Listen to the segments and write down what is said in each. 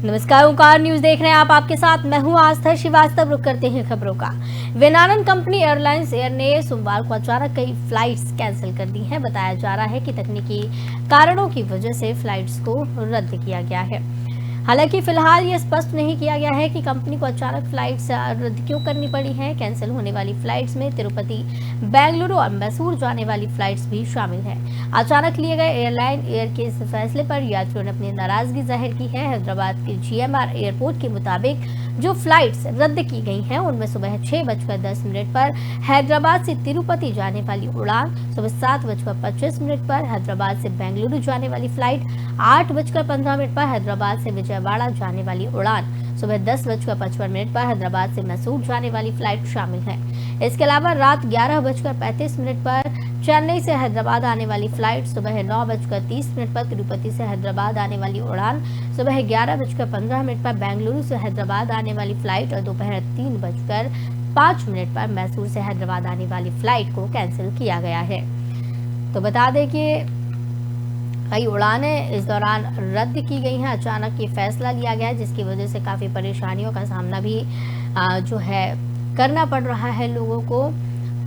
नमस्कार, ओंकार न्यूज देख रहे हैं आप। आपके साथ मैं हूं आस्था श्रीवास्तव। रुक करते हैं खबरों का। विमानन कंपनी एयरलाइंस एयर ने सोमवार को अचानक कई फ्लाइट्स कैंसिल कर दी हैं। बताया जा रहा है कि तकनीकी कारणों की वजह से फ्लाइट्स को रद्द किया गया है। हालांकि फिलहाल ये स्पष्ट नहीं किया गया है कि कंपनी को अचानक फ्लाइट्स रद्द क्यों करनी पड़ी हैं। कैंसिल होने वाली फ्लाइट्स में तिरुपति, बेंगलुरु और मैसूर जाने वाली फ्लाइट्स भी शामिल हैं। अचानक लिए गए एयरलाइन एयर के इस फैसले पर यात्रियों ने अपनी नाराजगी जाहिर की है। हैदराबाद के GMR एयरपोर्ट के मुताबिक जो फ्लाइट्स रद्द की गई हैं उनमें सुबह 6:10 पर हैदराबाद से तिरुपति जाने वाली उड़ान, सुबह 7:25 पर हैदराबाद से बेंगलुरु जाने वाली फ्लाइट, 8:15 पर हैदराबाद से विजयवाड़ा जाने वाली उड़ान, सुबह 10:55 पर हैदराबाद से मैसूर जाने वाली फ्लाइट शामिल है। इसके अलावा रात 11:35 पर चेन्नई से हैदराबाद आने वाली फ्लाइट, सुबह 9:30 पर तिरुपति से हैदराबाद आने वाली उड़ान, सुबह 11:15 पर बेंगलुरु से हैदराबाद आने वाली फ्लाइट और दोपहर 3:05 पर मैसूर से हैदराबाद आने वाली फ्लाइट को कैंसिल किया गया है। तो बता दें कि कई उड़ानें इस दौरान रद्द की गई हैं। अचानक ये फैसला लिया गया है जिसकी वजह से काफ़ी परेशानियों का सामना भी जो है करना पड़ रहा है लोगों को।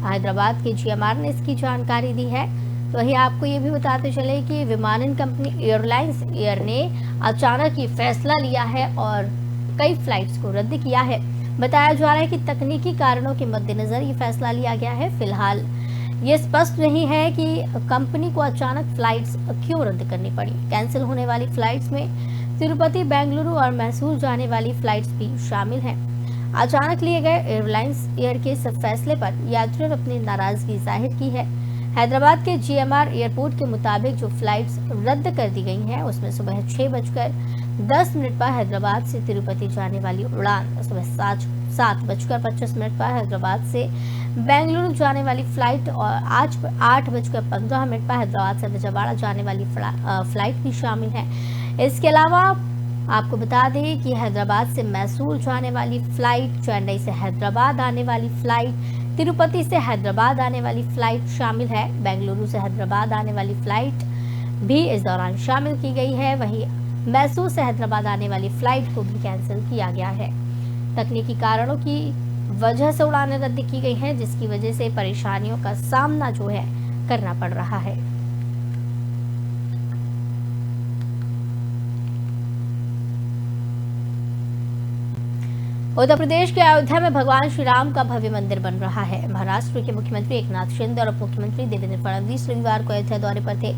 हैदराबाद के GMR ने इसकी जानकारी दी है। तो वहीं आपको ये भी बताते चले कि विमानन कंपनी एयरलाइंस एयर ने अचानक ये फैसला लिया है और कई फ्लाइट्स को रद्द किया है। बताया जा रहा है कि तकनीकी कारणों के मद्देनजर ये फैसला लिया गया है। फिलहाल ये स्पष्ट नहीं है कि कंपनी को अचानक फ्लाइट्स क्यों रद्द करनी पड़ी। कैंसिल होने वाली फ्लाइट्स में तिरुपति, बेंगलुरु और मैसूर जाने वाली फ्लाइट्स भी शामिल हैं। अचानक लिए गए एयरलाइंस एयर के इस फैसले पर यात्रियों ने अपनी नाराजगी जाहिर की है। हैदराबाद के GMR एयरपोर्ट के मुताबिक जो फ्लाइट्स रद्द कर दी गई हैं उसमें सुबह 6:10 पर हैदराबाद से तिरुपति जाने वाली उड़ान, सुबह 7:25 पर हैदराबाद से बेंगलुरु जाने वाली फ्लाइट और 8:15 पर हैदराबाद से विजयवाड़ा जाने वाली फ्लाइट भी शामिल है। इसके अलावा आपको बता दें कि हैदराबाद से मैसूर जाने वाली फ्लाइट, चेन्नई से हैदराबाद आने वाली फ्लाइट, तिरुपति से हैदराबाद आने वाली फ्लाइट शामिल है। बेंगलुरु से हैदराबाद आने वाली फ्लाइट भी इस दौरान शामिल की गई है। वहीं मैसूर से हैदराबाद आने वाली फ्लाइट को भी कैंसिल किया गया है। तकनीकी कारणों की वजह से उड़ानें रद्द की गई हैं जिसकी वजह से परेशानियों का सामना जो है करना पड़ रहा है। उत्तर प्रदेश के अयोध्या में भगवान श्री राम का भव्य मंदिर बन रहा है। महाराष्ट्र के मुख्यमंत्री एकनाथ शिंदे और उप मुख्यमंत्री देवेंद्र फडणवीस रविवार को अयोध्या दौरे पर थे।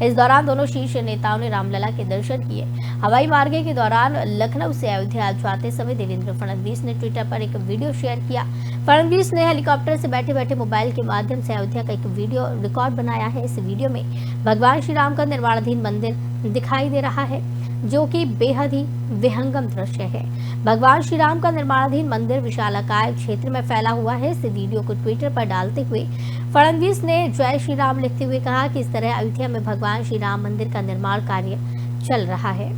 इस दौरान दोनों शीर्ष नेताओं ने रामलला के दर्शन किए। हवाई मार्ग के दौरान लखनऊ से अयोध्या जाते समय देवेंद्र फडणवीस ने ट्विटर पर एक वीडियो शेयर किया। फडणवीस ने हेलीकॉप्टर से बैठे बैठे मोबाइल के माध्यम से अयोध्या का एक वीडियो रिकॉर्ड बनाया है। इस वीडियो में भगवान श्री राम का निर्माणाधीन मंदिर दिखाई दे रहा है जो कि बेहद ही विहंगम दृश्य है। भगवान श्री राम का निर्माणाधीन मंदिर विशालाकाय क्षेत्र में फैला हुआ है। इस वीडियो को ट्विटर पर डालते हुए फडणवीस ने जय श्री राम लिखते हुए कहा कि इस तरह अयोध्या में भगवान श्री राम मंदिर का निर्माण कार्य चल रहा है।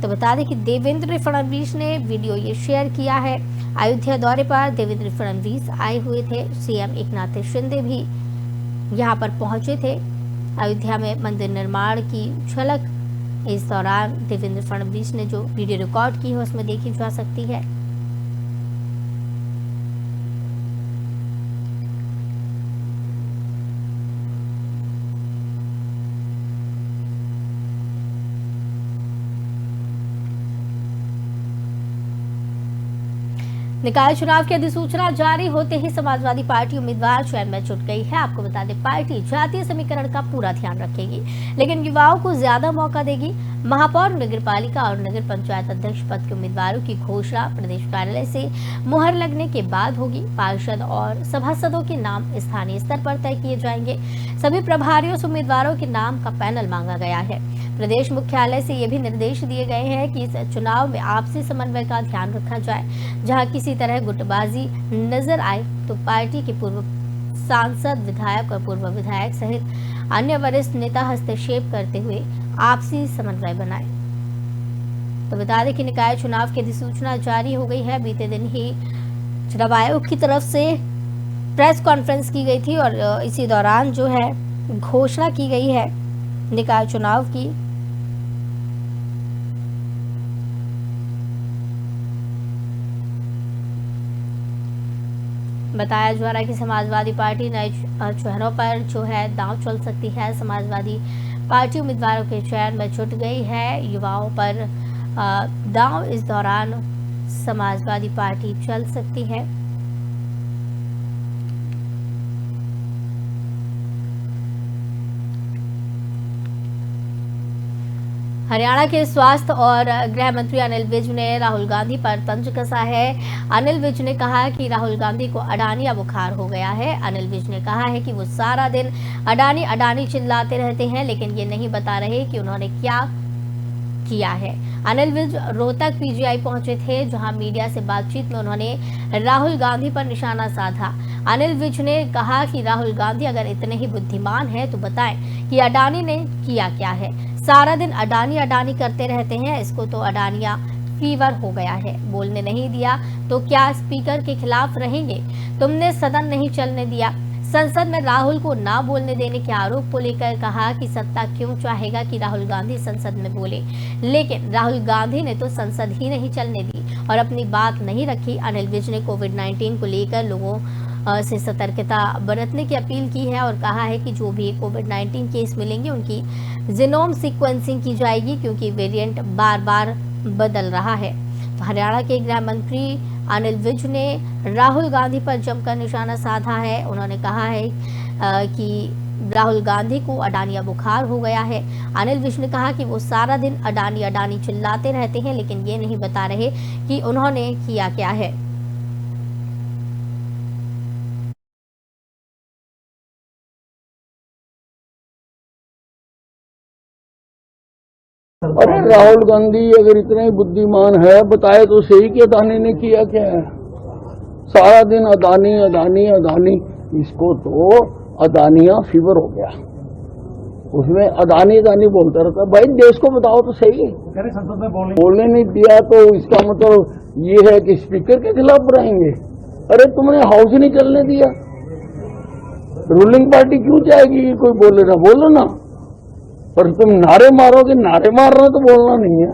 तो बता दें कि देवेंद्र फडणवीस ने वीडियो ये शेयर किया है। अयोध्या दौरे पर देवेंद्र फडणवीस आए हुए थे। CM एकनाथ शिंदे भी यहाँ पर पहुंचे थे। अयोध्या में मंदिर निर्माण की झलक इस दौरान देवेंद्र फडणवीस ने जो वीडियो रिकॉर्ड की है उसमें देखी जा सकती है। निकाय चुनाव की अधिसूचना जारी होते ही समाजवादी पार्टी उम्मीदवार चयन में जुट गई है। आपको बता दें पार्टी जातीय समीकरण का पूरा ध्यान रखेगी लेकिन युवाओं को ज्यादा मौका देगी। महापौर, नगर पालिका और नगर पंचायत अध्यक्ष पद के उम्मीदवारों की घोषणा प्रदेश कार्यालय से मुहर लगने के बाद होगी। पार्षद और सभासदों के नाम स्थानीय स्तर पर तय किए जाएंगे। सभी प्रभारियों से उम्मीदवारों के नाम का पैनल मांगा गया है। प्रदेश मुख्यालय से ये भी निर्देश दिए गए हैं कि इस चुनाव में आपसी समन्वय का ध्यान रखा जाए। जहां किसी तरह गुटबाजी नजर आए तो पार्टी के पूर्व सांसद, विधायक और पूर्व विधायक सहित अन्य वरिष्ठ नेता हस्तक्षेप करते हुए आपसी समन्वय बनाए। तो बता दें कि निकाय चुनाव की अधिसूचना जारी हो गई है। बीते दिन ही चुनाव आयोग की तरफ से प्रेस कॉन्फ्रेंस की गई थी और इसी दौरान जो है घोषणा की गई है निकाय चुनाव की। बताया जा रहा है कि समाजवादी पार्टी नए चेहरों पर जो है दांव चल सकती है। समाजवादी पार्टी उम्मीदवारों के चयन में जुट गई है। युवाओं पर दांव इस दौरान समाजवादी पार्टी चल सकती है। हरियाणा के स्वास्थ्य और गृह मंत्री अनिल विज ने राहुल गांधी पर तंज कसा है। अनिल विज ने कहा कि राहुल गांधी को अडानिया बुखार हो गया है। अनिल विज ने कहा है कि वो सारा दिन अडानी अडानी चिल्लाते रहते हैं, लेकिन ये नहीं बता रहे कि उन्होंने क्या किया है। अनिल विज रोहतक पीजीआई पहुंचे थे, जहां मीडिया से बातचीत में उन्होंने राहुल गांधी पर निशाना साधा। अनिल विज ने कहा कि राहुल गांधी अगर इतने ही बुद्धिमान हैं तो बताएं कि अडानी ने किया क्या है। सारा दिन अडानी अडानी करते रहते हैं, इसको तो अडानिया फीवर हो गया है। बोलने नहीं दिया तो क्या स्पीकर के खिलाफ रहेंगे? तुमने सदन नहीं चलने दिया। संसद में राहुल को ना बोलने देने के आरोप को लेकर कहा कि सत्ता क्यों चाहेगा कि राहुल गांधी संसद में बोले, लेकिन राहुल गांधी ने तो संसद ही नहीं चलने दी और अपनी बात नहीं रखी। अनिल विज ने कोविड-19 को लेकर लोगों से सतर्कता बरतने की अपील की है और कहा है कि जो भी कोविड-19 केस मिलेंगे उनकी जीनोम सीक्वेंसिंग की जाएगी, क्योंकि वेरिएंट बार बार बदल रहा है। तो हरियाणा के गृह मंत्री अनिल विज ने राहुल गांधी पर जमकर निशाना साधा है। उन्होंने कहा है कि राहुल गांधी को अडानिया बुखार हो गया है। अनिल विज ने कहा कि वो सारा दिन अडानी अडानी चिल्लाते रहते हैं, लेकिन ये नहीं बता रहे कि उन्होंने किया क्या है। अरे राहुल गांधी अगर इतने ही बुद्धिमान है, बताए तो सही कि अदानी ने किया क्या है। सारा दिन अदानी अदानी अदानी, इसको तो अदानिया फीवर हो गया। उसमें अदानी अदानी बोलता रहता। भाई देश को बताओ तो सही। संसद में बोलने नहीं दिया तो इसका मतलब ये है कि स्पीकर के खिलाफ रहेंगे। अरे तुमने हाउस ही नहीं चलने दिया। रूलिंग पार्टी क्यों चाहेगी कोई बोले ना? बोलो ना, पर तुम नारे मारोगे। नारे मारना तो बोलना नहीं है।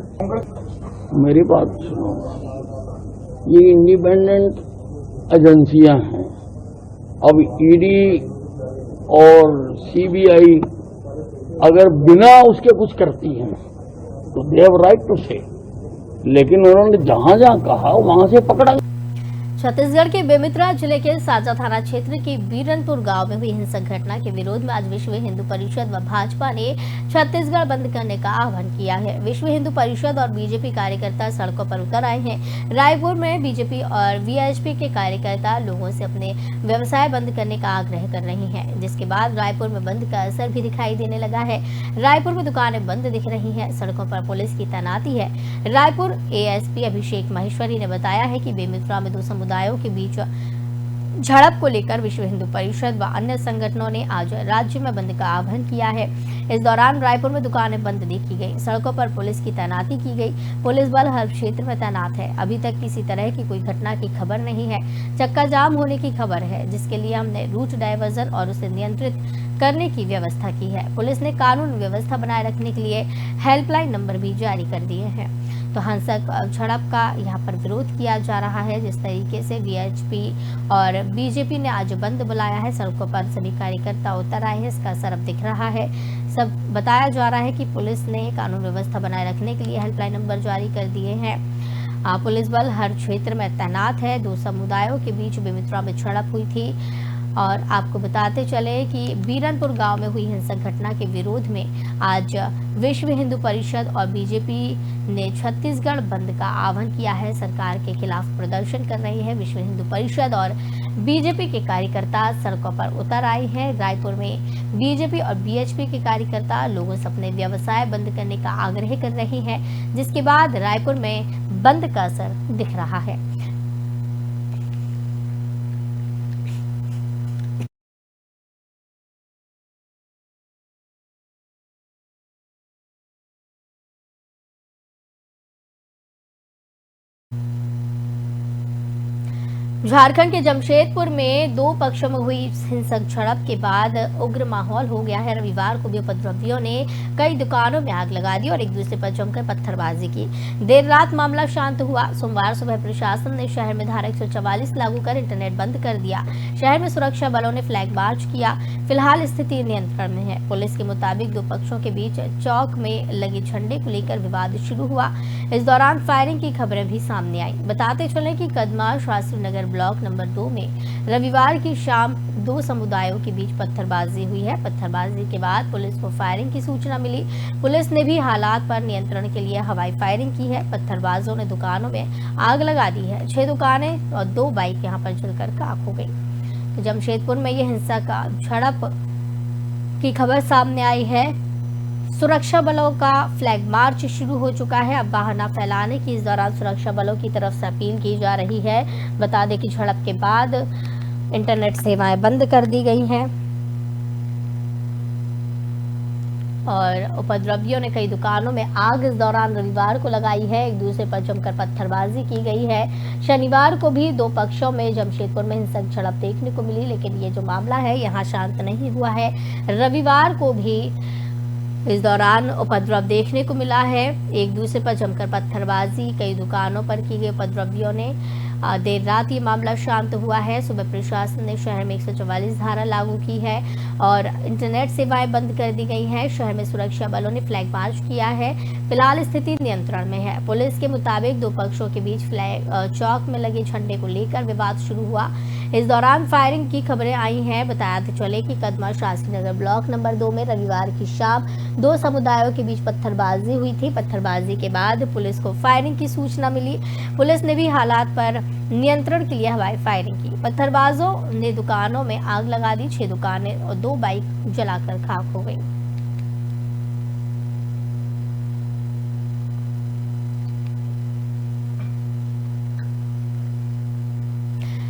मेरी बात सुनो, ये इंडिपेंडेंट एजेंसियां हैं। अब ईडी और सीबीआई अगर बिना उसके कुछ करती हैं तो दे हैव राइट टू से, लेकिन उन्होंने जहां जहां कहा वहां से पकड़ा। छत्तीसगढ़ के बेमेतरा जिले के साजा थाना क्षेत्र के बीरनपुर गांव में हुई हिंसक घटना के विरोध में आज विश्व हिंदू परिषद व भाजपा ने छत्तीसगढ़ बंद करने का आह्वान किया है। विश्व हिंदू परिषद और बीजेपी कार्यकर्ता सड़कों पर उतर आए हैं। रायपुर में बीजेपी और वीएचपी के कार्यकर्ता लोगों से अपने व्यवसाय बंद करने का आग्रह कर रहे हैं, जिसके बाद रायपुर में बंद का असर भी दिखाई देने लगा है। रायपुर में दुकानें बंद दिख रही है, सड़कों पर पुलिस की तैनाती है। रायपुर एएसपी अभिषेक महेश्वरी ने बताया है कि बेमेतरा में दो समुदायों के बीच झड़प को लेकर विश्व हिंदू परिषद व अन्य संगठनों ने आज राज्य में बंद का आह्वान किया है। इस दौरान रायपुर में दुकानें बंद देखी गई, सड़कों पर पुलिस की तैनाती की गई। पुलिस बल हर क्षेत्र में तैनात है। अभी तक किसी तरह की कोई घटना की खबर नहीं है। चक्का जाम होने की खबर है, जिसके लिए हमने रूट डायवर्जन और उसे नियंत्रित करने की व्यवस्था की है। पुलिस ने कानून व्यवस्था बनाए रखने के लिए हेल्पलाइन नंबर भी जारी कर दिए हैं। तो हिंसक झड़प का यहाँ पर विरोध किया जा रहा है। जिस तरीके से वीएचपी और बीजेपी ने आज बंद बुलाया है, सड़कों पर सभी कार्यकर्ता उतर आए हैं, इसका असर अब दिख रहा है। सब बताया जा रहा है कि पुलिस ने कानून व्यवस्था बनाए रखने के लिए हेल्पलाइन नंबर जारी कर दिए हैं। पुलिस बल हर क्षेत्र में तैनात है। दो समुदायों के बीच बेमेतरा में झड़प हुई थी और आपको बताते चले कि बीरनपुर गांव में हुई हिंसक घटना के विरोध में आज विश्व हिंदू परिषद और बीजेपी ने छत्तीसगढ़ बंद का आह्वान किया है। सरकार के खिलाफ प्रदर्शन कर रही है। विश्व हिंदू परिषद और बीजेपी के कार्यकर्ता सड़कों पर उतर आए हैं। रायपुर में बीजेपी और बीएचपी के कार्यकर्ता लोगों से अपने व्यवसाय बंद करने का आग्रह कर रहे हैं, जिसके बाद रायपुर में बंद का असर दिख रहा है। झारखंड के जमशेदपुर में दो पक्षों में हुई हिंसक झड़प के बाद उग्र माहौल हो गया है। रविवार को भी उपद्रवियों ने कई दुकानों में आग लगा दी और एक दूसरे पर जमकर पत्थरबाजी की। देर रात मामला शांत हुआ। सोमवार सुबह प्रशासन ने शहर में धारा 144 लागू कर इंटरनेट बंद कर दिया। शहर में सुरक्षा बलों ने फ्लैग मार्च किया। फिलहाल स्थिति नियंत्रण में है। पुलिस के मुताबिक दो पक्षों के बीच चौक में लगे झंडे को लेकर विवाद शुरू हुआ। इस दौरान फायरिंग की खबरें भी सामने आई। बताते चले कि कदमा शास्त्री नगर ब्लॉक नंबर 2 में रविवार की शाम दो समुदायों के बीच पत्थरबाजी हुई है। पत्थरबाजी के बाद पुलिस को फायरिंग की सूचना मिली। पुलिस ने भी हालात पर नियंत्रण के लिए हवाई फायरिंग की है। पत्थरबाजों ने दुकानों में आग लगा दी है। 6 दुकानें और 2 बाइक यहां पर जलकर खाक हो गई। जमशेदपुर में यह हिंसा का झड़प की खबर सामने आई है। सुरक्षा बलों का फ्लैग मार्च शुरू हो चुका है। अब बाहर न फैलाने की इस दौरान सुरक्षा बलों की तरफ से अपील की जा रही है। बता दें कि झड़प के बाद इंटरनेट सेवाएं बंद कर दी गई हैं और उपद्रवियों ने कई दुकानों में आग इस दौरान रविवार को लगाई है। एक दूसरे पर जमकर पत्थरबाजी की गई है। शनिवार को भी दो पक्षों में जमशेदपुर में हिंसक झड़प देखने को मिली, लेकिन ये जो मामला है यहाँ शांत नहीं हुआ है। रविवार को भी इस दौरान उपद्रव देखने को मिला है। एक दूसरे पर जमकर पत्थरबाजी कई दुकानों पर की गई। उपद्रवियों ने देर रात ये मामला शांत हुआ है। सुबह प्रशासन ने शहर में 144 धारा लागू की है और इंटरनेट सेवाएं बंद कर दी गई हैं। शहर में सुरक्षा बलों ने फ्लैग मार्च किया है। फिलहाल स्थिति नियंत्रण में है। पुलिस के मुताबिक दो पक्षों के बीच चौक में लगे झंडे को लेकर विवाद शुरू हुआ। इस दौरान फायरिंग की खबरें आई हैं। बताते चले कि कदमा शास्त्री नगर ब्लॉक नंबर 2 में रविवार की शाम दो समुदायों के बीच पत्थरबाजी हुई थी। पत्थरबाजी के बाद पुलिस को फायरिंग की सूचना मिली। पुलिस ने भी हालात पर नियंत्रण के लिए हवाई फायरिंग की। पत्थरबाजों ने दुकानों में आग लगा दी। 6 दुकानें और 2 बाइक जलाकर खाक हो गई।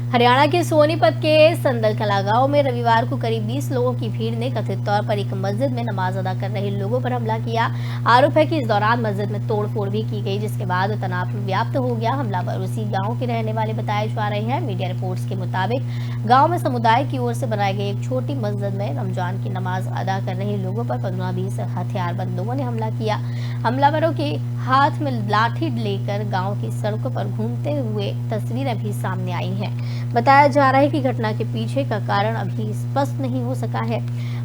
हरियाणा के सोनीपत के संदलकला गांव में रविवार को करीब 20 लोगों की भीड़ ने कथित तौर पर एक मस्जिद में नमाज अदा कर रहे लोगों पर हमला किया। आरोप है कि इस दौरान मस्जिद में तोड़फोड़ भी की गई, जिसके बाद तनाव व्याप्त हो गया। हमलावर उसी गांव के रहने वाले बताए जा रहे हैं। मीडिया रिपोर्ट्स के मुताबिक गाँव में समुदाय की ओर से बनाई गई एक छोटी मस्जिद में रमजान की नमाज अदा कर रहे लोगों पर 15-20 हथियारबंद लोगों ने हमला किया। हमलावरों के हाथ में लाठी लेकर गांव की सड़कों पर घूमते हुए तस्वीरें भी सामने आई हैं। बताया जा रहा है कि घटना के पीछे का कारण अभी स्पष्ट नहीं हो सका है।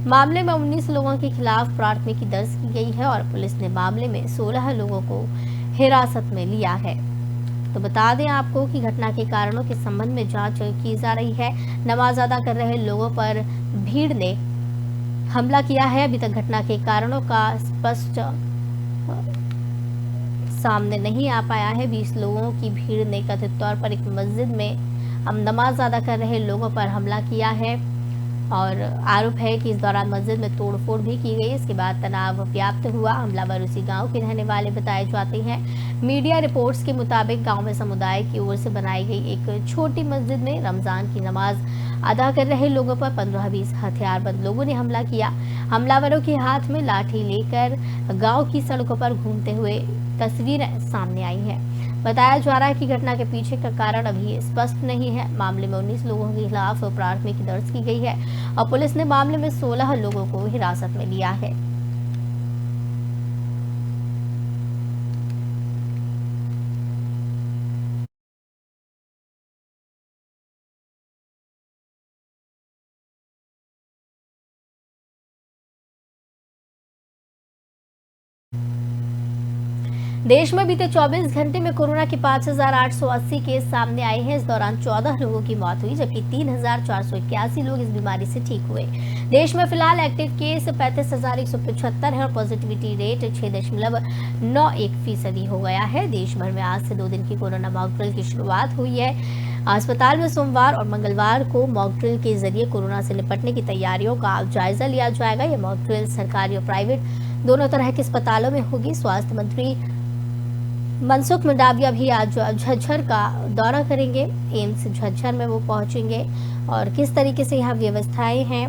मामले में 19 लोगों के खिलाफ प्राथमिकी दर्ज की गई है और पुलिस ने मामले में 16 लोगों को हिरासत में लिया है। तो बता दें आपको कि घटना के कारणों के संबंध में जांच की जा रही है। नमाज अदा कर रहे लोगों पर भीड़ ने हमला किया है। अभी तक घटना के कारणों का स्पष्ट सामने नहीं आ पाया है। 20 लोगों की भीड़ ने कथित तौर पर एक मस्जिद में नमाज अदा कर रहे लोगों पर हमला किया है और आरोप है कि इस दौरान मस्जिद में तोड़फोड़ भी की गई। इसके बाद तनाव व्याप्त हुआ। हमलावर उसी गांव के रहने वाले बताए जाते हैं। मीडिया रिपोर्ट्स के मुताबिक गांव में समुदाय की ओर से बनाई गई एक छोटी मस्जिद में रमजान की नमाज अदा कर रहे लोगों पर 15-20 हथियारबंद लोगों ने हमला किया। हमलावरों के हाथ में लाठी लेकर गांव की सड़कों पर घूमते हुए तस्वीरें सामने आई हैं। बताया जा रहा है कि घटना के पीछे का कारण अभी स्पष्ट नहीं है। मामले में 19 लोगों के खिलाफ प्राथमिकी दर्ज की गई है और पुलिस ने मामले में 16 लोगों को हिरासत में लिया है। देश में बीते 24 घंटे में कोरोना के 5,880 केस सामने आए हैं। इस दौरान 14 लोगों की मौत हुई, जबकि 3,481 लोग इस बीमारी से ठीक हुए। देश में फिलहाल एक्टिव केस 35,175 है और पॉजिटिविटी रेट 6.91% हो गया है। देश भर में आज से 2 दिन की कोरोना मॉक ड्रिल की शुरुआत हुई है। अस्पताल में सोमवार और मंगलवार को मॉक ड्रिल के जरिए कोरोना से निपटने की तैयारियों का जायजा लिया जाएगा। यह मॉक ड्रिल सरकारी और प्राइवेट दोनों तरह के अस्पतालों में होगी। स्वास्थ्य मंत्री मनसुख मंडाविया भी आज झज्जर का दौरा करेंगे। एम्स झज्जर में वो पहुंचेंगे और किस तरीके से यहाँ व्यवस्थाएं हैं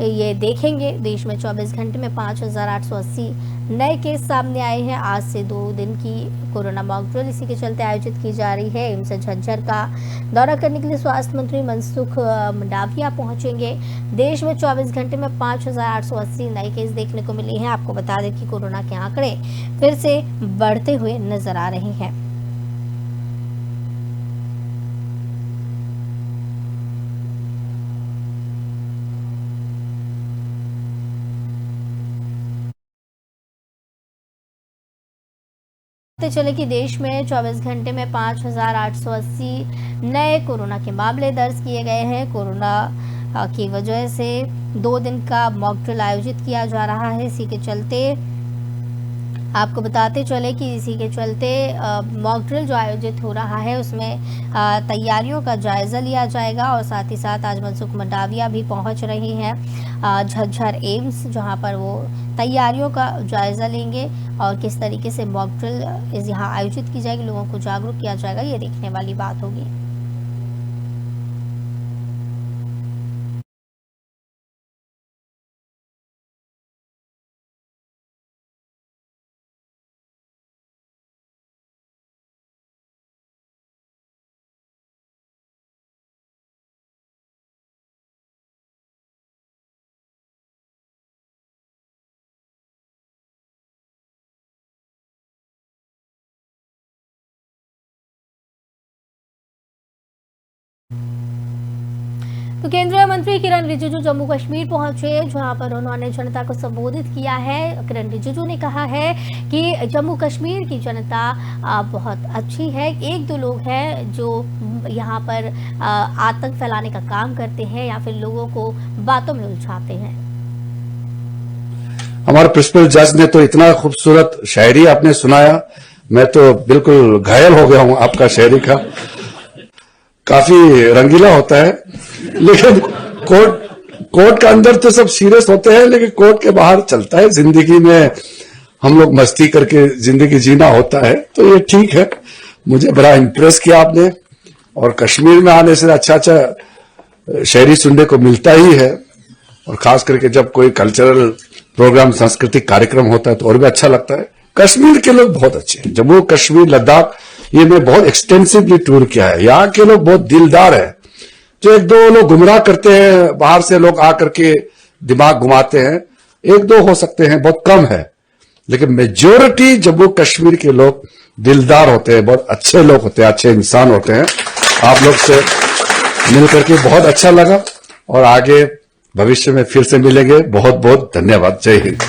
ये देखेंगे। देश में 24 घंटे में 5,880 नए केस सामने आए हैं। आज से 2 दिन की कोरोना मॉक ड्रिल इसी के चलते आयोजित की जा रही है। एम्स झज्जर का दौरा करने के लिए स्वास्थ्य मंत्री मनसुख मंडाविया पहुंचेंगे। देश में 24 घंटे में 5,880 नए केस देखने को मिले हैं। आपको बता दें कि कोरोना के आंकड़े फिर से बढ़ते हुए नजर आ रहे हैं। तो चले कि देश में 24 घंटे में 5,880 नए कोरोना के मामले दर्ज किए गए हैं। कोरोना की वजह से 2 दिन का मॉक ड्रिल आयोजित किया जा रहा है। इसी के चलते आपको बताते चले कि इसी के चलते मॉक ड्रिल जो आयोजित हो रहा है उसमें तैयारियों का जायजा लिया जाएगा। और साथ ही साथ आज मनसुख मंडाविया भी पहुंच रहे हैं झज्जर एम्स, जहां पर वो तैयारियों का जायजा लेंगे और किस तरीके से मॉक ड्रिल यहाँ आयोजित की जाएगी, लोगों को जागरूक किया जाएगा, ये देखने वाली बात होगी। तो केंद्रीय मंत्री किरण रिजिजू जम्मू कश्मीर पहुंचे, जहां पर उन्होंने जनता को संबोधित किया है। किरण रिजिजू ने कहा है कि जम्मू कश्मीर की जनता बहुत अच्छी है। 1-2 लोग हैं जो यहां पर आतंक फैलाने का काम करते हैं या फिर लोगों को बातों में उलझाते हैं। हमारे प्रिंसिपल जज ने तो इतना खूबसूरत शायरी आपने सुनाया, मैं तो बिल्कुल घायल हो गया हूं आपका शायरी का। काफी रंगीला होता है, लेकिन कोर्ट के अंदर तो सब सीरियस होते हैं, लेकिन कोर्ट के बाहर चलता है। जिंदगी में हम लोग मस्ती करके जिंदगी जीना होता है, तो ये ठीक है। मुझे बड़ा इम्प्रेस किया आपने, और कश्मीर में आने से अच्छा शायरी सुनने को मिलता ही है। और खास करके जब कोई कल्चरल प्रोग्राम, सांस्कृतिक कार्यक्रम होता है तो और भी अच्छा लगता है। कश्मीर के लोग बहुत अच्छे हैं। जम्मू कश्मीर, लद्दाख, ये मैं बहुत एक्सटेंसिवली टूर किया है। यहाँ के लोग बहुत दिलदार है। जो 1-2 लोग गुमराह करते हैं, बाहर से लोग आकर के दिमाग घुमाते हैं, 1-2 हो सकते हैं, बहुत कम है। लेकिन मेजोरिटी जम्मू कश्मीर के लोग दिलदार होते हैं, बहुत अच्छे लोग होते हैं, अच्छे इंसान होते हैं। आप लोग से मिलकर के बहुत अच्छा लगा, और आगे भविष्य में फिर से मिलेंगे। बहुत बहुत धन्यवाद। जय हिंद।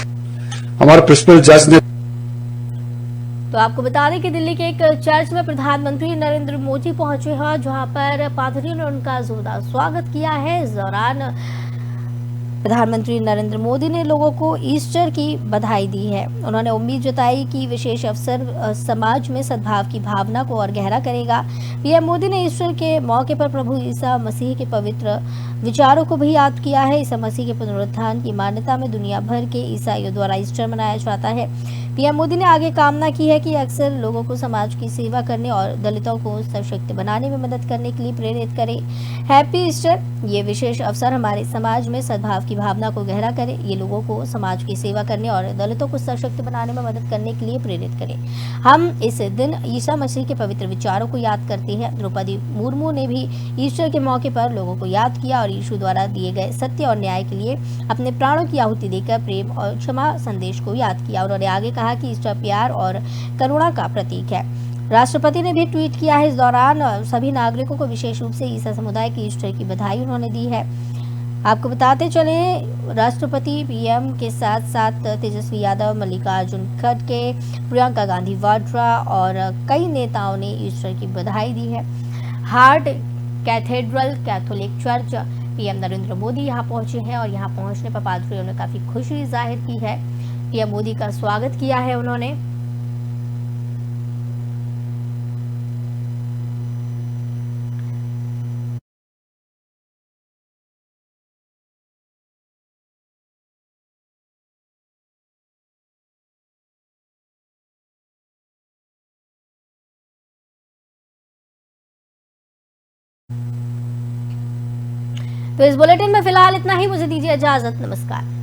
हमारे प्रिंसिपल जज ने तो आपको बता दें कि दिल्ली के एक चर्च में प्रधानमंत्री नरेंद्र मोदी पहुंचे हैं, जहां पर पादरियों ने उनका जोरदार स्वागत किया है। इस दौरान प्रधानमंत्री नरेंद्र मोदी ने लोगों को ईस्टर की बधाई दी है। उन्होंने उम्मीद जताई कि विशेष अवसर समाज में सद्भाव की भावना को और गहरा करेगा। पीएम मोदी ने ईस्टर के मौके पर प्रभु ईसा मसीह के पवित्र विचारों को भी याद किया है। ईसा मसीह के पुनरुत्थान की मान्यता में दुनिया भर के ईसाइयों द्वारा ईस्टर मनाया जाता है। पीएम मोदी ने आगे कामना की है कि अक्सर लोगों को समाज की सेवा करने और दलितों को सशक्त बनाने में मदद करने के लिए प्रेरित करे। Happy Easter. ये विशेष अवसर हमारे समाज में सद्भाव की भावना को गहरा करे। ये लोगों को समाज की सेवा करने और दलितों को सशक्त बनाने में मदद करने के लिए प्रेरित करे। हम इस दिन ईसा मसीह के पवित्र विचारों को याद करते हैं। द्रौपदी मुर्मू ने भी ईस्टर के मौके पर लोगों को याद किया और यीशु द्वारा दिए गए सत्य और न्याय के लिए अपने प्राणों की आहुति देकर प्रेम और क्षमा संदेश को याद किया। उन्होंने आगे कहा कि ईस्टर प्यार और करुणा का प्रतीक है। राष्ट्रपति ने भी ट्वीट किया है। इस दौरान सभी नागरिकों को विशेष रूप से ईसा समुदाय की ईस्टर की बधाई उन्होंने दी है। आपको बताते चले, राष्ट्रपति पीएम के साथ साथ तेजस्वी यादव, मल्लिकार्जुन खड़गे, प्रियंका गांधी वाड्रा और कई नेताओं ने ईस्टर की बधाई दी है। Heart cathedral Catholic church PM Narendra Modi यहां पहुंचे हैं और यहां पहुंचने पर पादरियों ने काफी खुशी जाहिर की है। पीएम मोदी का स्वागत किया है उन्होंने। तो इस बुलेटिन में फिलहाल इतना ही। मुझे दीजिए इजाजत। नमस्कार।